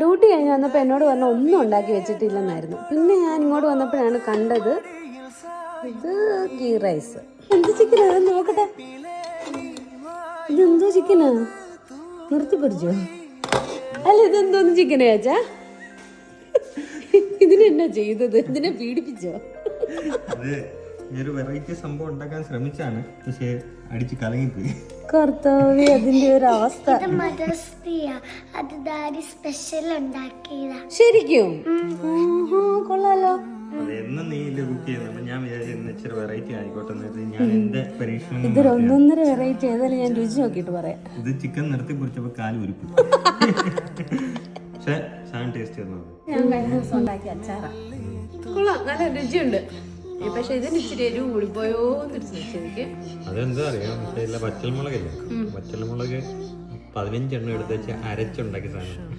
Duty കഴിഞ്ഞ് വന്നപ്പോൾ എന്നോട് പറഞ്ഞ ഒന്നും ഉണ്ടാക്കി വെച്ചിട്ടില്ലെന്നായിരുന്നു. പിന്നെ ഞാൻ ഇങ്ങോട്ട് വന്നപ്പോഴാണ് കണ്ടത് ഇത് ഗീ റൈസ്. എന്ത് ചിക്കനാ നോക്കട്ടെ, ഇതെന്തോ ചിക്കനാ? നിർത്തി പിടിച്ചോ? അല്ല ഇതെന്തോന്ന് ചിക്കനാ ചേച്ചാ? ഇതിനെന്നാ ചെയ്തത്? ഇതിനെ പീഡിപ്പിച്ചോ? ഒരു വെറൈറ്റി സംഭവം ഉണ്ടാക്കാൻ ശ്രമിച്ചാണ്, പക്ഷെ അടിച്ച് കലങ്ങിപ്പോയി. കർത്താവേ, അതിന്റെ ഒരു അവസ്ഥ. ശരിക്കും കൊള്ളാലോ. എന്നും നീ കുക്ക് ചെയ്യുന്നുണ്ട്, ഞാൻ വിചാരിച്ചു ഇച്ചിരി വെറൈറ്റി ആയിക്കോട്ടെ. ഞാൻ എന്റെ പരീക്ഷണം ഇതൊരു ഒന്നൊന്നര വെറൈറ്റി. ഏതായാലും ഞാൻ രുചി നോക്കിയിട്ട് പറയാം. ഇത് ചിക്കൻ നിർത്തി പൊരിച്ചപ്പോ കാല് ഉരുപ്പി. പക്ഷെ സാധനം ടേസ്റ്റ് ചെയ്യുന്നത് ഞാൻ കഴിഞ്ഞ ദിവസം ഉണ്ടാക്കിയ അച്ചാറാ. കൊള്ളാം, നല്ല രുചിയുണ്ട്. പക്ഷെ ഇതിന് ഇച്ചിരി എരിവ് കൂടിപ്പോയോ ശരിക്ക്. അതെന്താ അറിയാം, പക്ഷേ പച്ചൽമുളകല്ലേ, പച്ചൽമുളക് 15 എണ്ണം എടുത്ത് വെച്ച് അരച്ചുണ്ടാക്കിയ സാധനം.